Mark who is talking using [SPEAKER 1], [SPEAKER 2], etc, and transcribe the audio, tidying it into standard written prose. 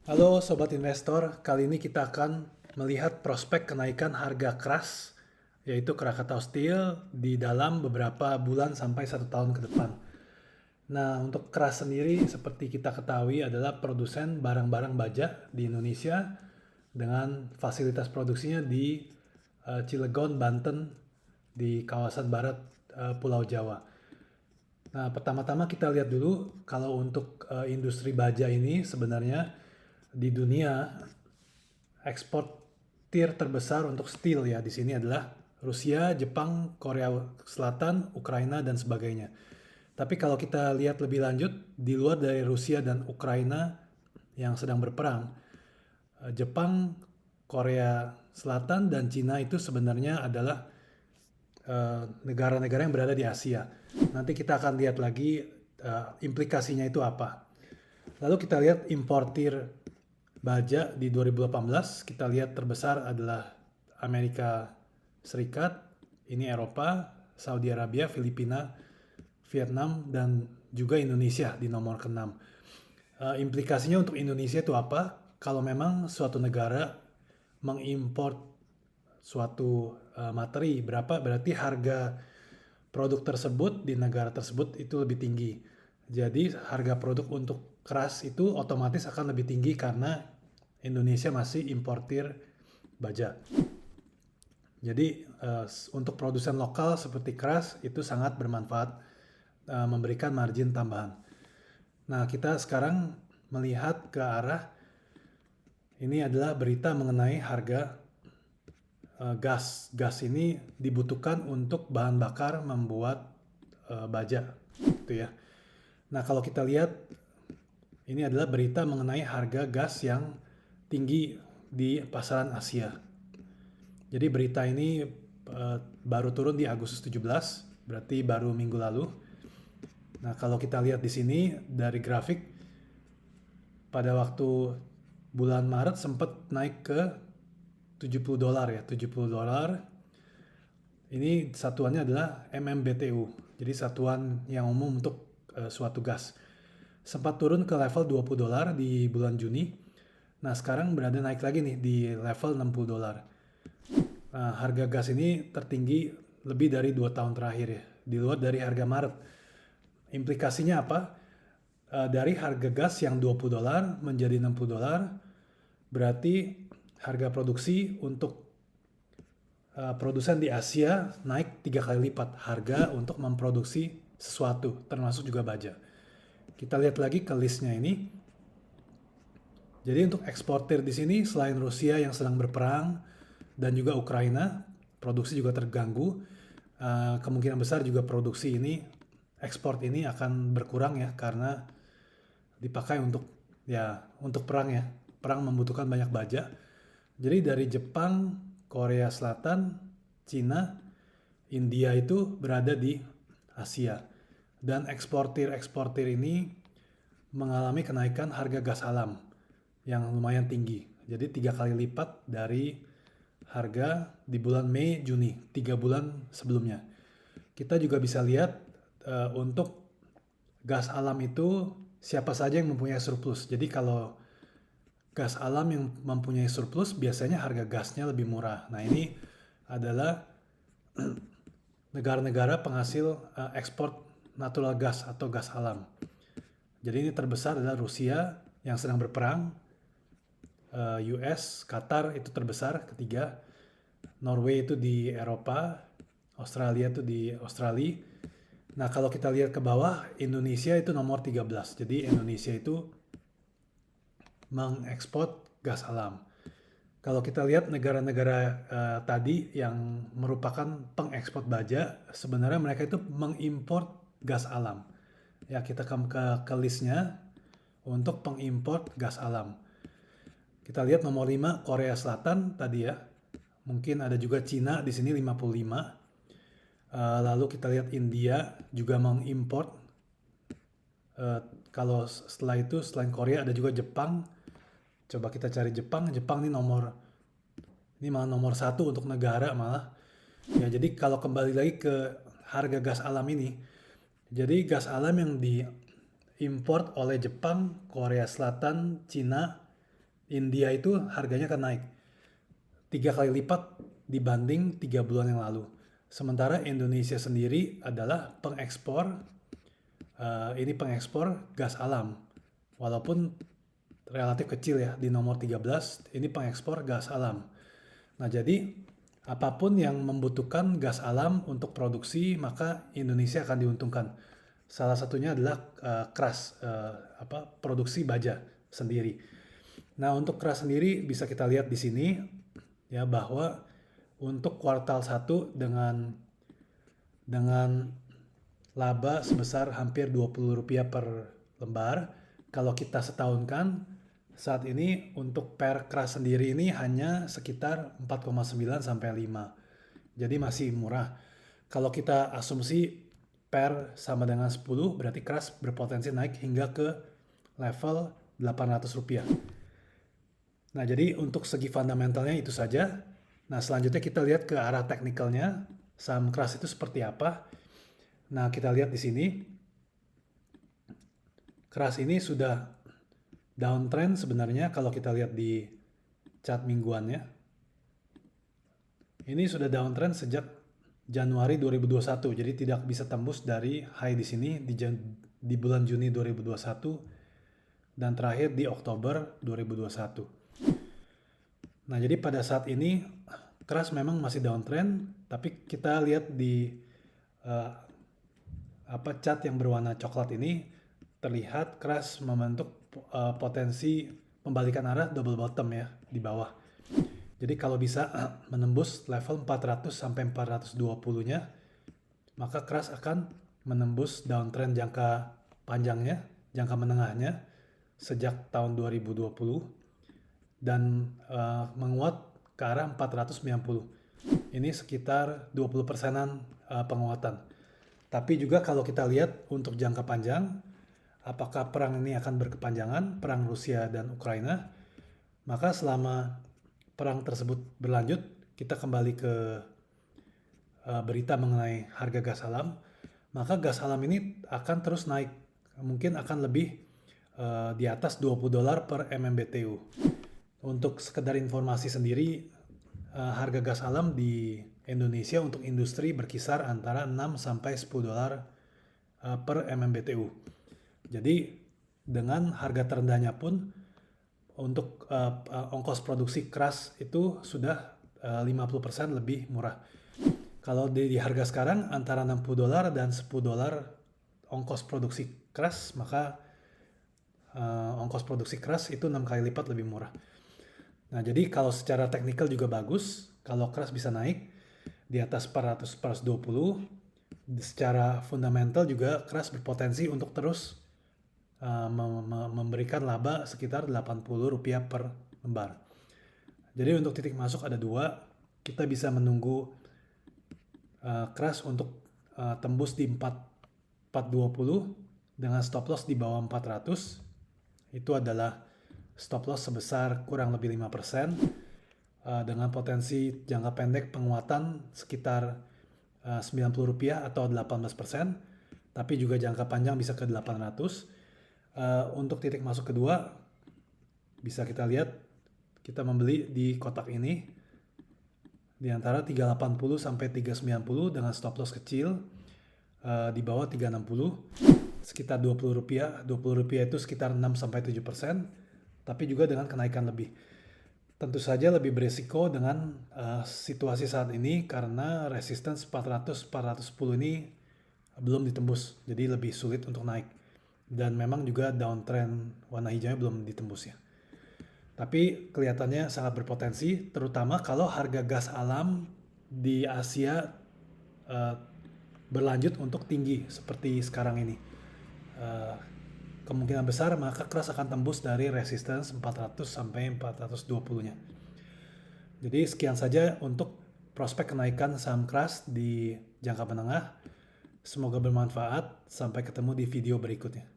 [SPEAKER 1] Halo Sobat Investor, kali ini kita akan melihat prospek kenaikan harga keras, yaitu Krakatau Steel di dalam beberapa bulan sampai 1 tahun ke depan. Nah, untuk keras sendiri seperti kita ketahui adalah produsen barang-barang baja di Indonesia dengan fasilitas produksinya di Cilegon, Banten, di kawasan barat Pulau Jawa. Nah, pertama-tama kita lihat dulu kalau untuk industri baja ini sebenarnya di dunia eksportir terbesar untuk steel ya di sini adalah Rusia, Jepang, Korea Selatan, Ukraina dan sebagainya. Tapi kalau kita lihat lebih lanjut di luar dari Rusia dan Ukraina yang sedang berperang, Jepang, Korea Selatan dan Cina itu sebenarnya adalah negara-negara yang berada di Asia. Nanti kita akan lihat lagi implikasinya itu apa. Lalu kita lihat importir baja di 2018, kita lihat terbesar adalah Amerika Serikat, ini Eropa, Saudi Arabia, Filipina, Vietnam, dan juga Indonesia di nomor ke-6. Implikasinya untuk Indonesia itu apa? Kalau memang suatu negara mengimpor suatu materi, berapa berarti harga produk tersebut di negara tersebut itu lebih tinggi. Jadi harga produk untuk keras itu otomatis akan lebih tinggi karena Indonesia masih importir baja. Jadi untuk produsen lokal seperti keras itu sangat bermanfaat, memberikan margin tambahan. Nah, kita sekarang melihat ke arah ini adalah berita mengenai harga gas. Gas ini dibutuhkan untuk bahan bakar membuat baja, gitu ya. Nah, kalau kita lihat ini adalah berita mengenai harga gas yang tinggi di pasaran Asia. Jadi berita ini baru turun di Agustus 17, berarti baru minggu lalu. Nah, kalau kita lihat di sini dari grafik pada waktu bulan Maret sempat naik ke $70 ya, $70. Ini satuannya adalah MMBTU. Jadi satuan yang umum untuk suatu gas. Sempat turun ke level $20 di bulan Juni. Nah, sekarang berada naik lagi nih di level $60. Nah, harga gas ini tertinggi lebih dari 2 tahun terakhir ya, di luar dari harga Maret. Implikasinya apa? Dari harga gas yang $20 menjadi $60, berarti harga produksi untuk produsen di Asia naik 3 kali lipat harga untuk memproduksi sesuatu, termasuk juga baja. Kita lihat lagi ke listnya ini. Jadi untuk eksportir di sini selain Rusia yang sedang berperang dan juga Ukraina, produksi juga terganggu. Kemungkinan besar juga produksi ini, ekspor ini akan berkurang ya karena dipakai untuk perang ya. Perang membutuhkan banyak baja. Jadi dari Jepang, Korea Selatan, Cina, India itu berada di Asia. Dan eksportir-eksportir ini mengalami kenaikan harga gas alam yang lumayan tinggi. Jadi 3 kali lipat dari harga di bulan Mei, Juni, 3 bulan sebelumnya. Kita juga bisa lihat untuk gas alam itu siapa saja yang mempunyai surplus. Jadi kalau gas alam yang mempunyai surplus biasanya harga gasnya lebih murah. Nah, ini adalah negara-negara penghasil ekspor natural gas atau gas alam. Jadi ini terbesar adalah Rusia yang sedang berperang, US, Qatar itu terbesar ketiga, Norway itu di Eropa, Australia itu di Australia. Nah, kalau kita lihat ke bawah, Indonesia itu nomor 13. Jadi Indonesia itu mengekspor gas alam. Kalau kita lihat negara-negara tadi yang merupakan pengekspor baja, sebenarnya mereka itu mengimpor gas alam. Ya, kita ke listnya untuk pengimpor gas alam. Kita lihat nomor 5 Korea Selatan tadi ya. Mungkin ada juga Cina di sini 55. Lalu kita lihat India juga mengimpor. Kalau setelah itu selain Korea ada juga Jepang. Coba kita cari Jepang. Jepang ini malah nomor 1 untuk negara malah. Ya, jadi kalau kembali lagi ke harga gas alam ini, jadi gas alam yang diimpor oleh Jepang, Korea Selatan, Cina, India itu harganya akan naik 3 kali lipat dibanding 3 bulan yang lalu. Sementara Indonesia sendiri adalah pengekspor gas alam. Walaupun relatif kecil ya, di nomor 13 ini pengekspor gas alam. Nah, jadi apapun yang membutuhkan gas alam untuk produksi, maka Indonesia akan diuntungkan. Salah satunya adalah produksi baja sendiri. Nah, untuk keras sendiri bisa kita lihat di sini ya, bahwa untuk kuartal 1 dengan laba sebesar hampir Rp20 per lembar. Kalau kita setahunkan, saat ini untuk per keras sendiri ini hanya sekitar 4,9 sampai 5. Jadi masih murah. Kalau kita asumsi per sama dengan 10, berarti keras berpotensi naik hingga ke level Rp800. Nah, jadi untuk segi fundamentalnya itu saja. Nah, selanjutnya kita lihat ke arah teknikalnya, saham keras itu seperti apa. Nah, kita lihat di sini, keras ini sudah downtrend sebenarnya kalau kita lihat di chart mingguannya. Ini sudah downtrend sejak Januari 2021, jadi tidak bisa tembus dari high di sini di bulan Juni 2021 dan terakhir di Oktober 2021. Nah, jadi pada saat ini keras memang masih downtrend, tapi kita lihat di chart yang berwarna coklat ini terlihat keras membentuk potensi pembalikan arah double bottom ya di bawah. Jadi kalau bisa menembus level 400 sampai 420-nya, maka keras akan menembus downtrend jangka panjangnya, jangka menengahnya sejak tahun 2020 dan menguat ke arah 490. Ini sekitar 20%-an penguatan. Tapi juga kalau kita lihat untuk jangka panjang, apakah perang ini akan berkepanjangan, perang Rusia dan Ukraina, maka selama perang tersebut berlanjut, kita kembali ke berita mengenai harga gas alam, maka gas alam ini akan terus naik, mungkin akan lebih di atas $20 per MMBTU. Untuk sekedar informasi sendiri, harga gas alam di Indonesia untuk industri berkisar antara 6 sampai $10 per MMBTU. Jadi dengan harga terendahnya pun untuk ongkos produksi keras itu sudah 50% lebih murah. Kalau di harga sekarang antara $60 dan $10 ongkos produksi keras, maka ongkos produksi keras itu 6 kali lipat lebih murah. Nah, jadi kalau secara teknikal juga bagus, kalau keras bisa naik di atas 400-420, secara fundamental juga keras berpotensi untuk terus memberikan laba sekitar Rp80 per lembar. Jadi untuk titik masuk ada 2, kita bisa menunggu keras untuk tembus di 420 dengan stop loss di bawah 400. Itu adalah stop loss sebesar kurang lebih 5%, dengan potensi jangka pendek penguatan sekitar Rp90 atau 18%, tapi juga jangka panjang bisa ke 800. Untuk titik masuk kedua, bisa kita lihat, kita membeli di kotak ini di antara 380 sampai 390 dengan stop loss kecil di bawah 360, sekitar Rp20. Rp20 itu sekitar 6 sampai 7%, tapi juga dengan kenaikan lebih. Tentu saja lebih berisiko dengan situasi saat ini karena resistance 400-410 ini belum ditembus, jadi lebih sulit untuk naik. Dan memang juga downtrend warna hijaunya belum ditembus ya. Tapi kelihatannya sangat berpotensi, terutama kalau harga gas alam di Asia berlanjut untuk tinggi seperti sekarang ini. Kemungkinan besar maka keras akan tembus dari resistance 400 sampai 420-nya. Jadi sekian saja untuk prospek kenaikan saham keras di jangka menengah. Semoga bermanfaat. Sampai ketemu di video berikutnya.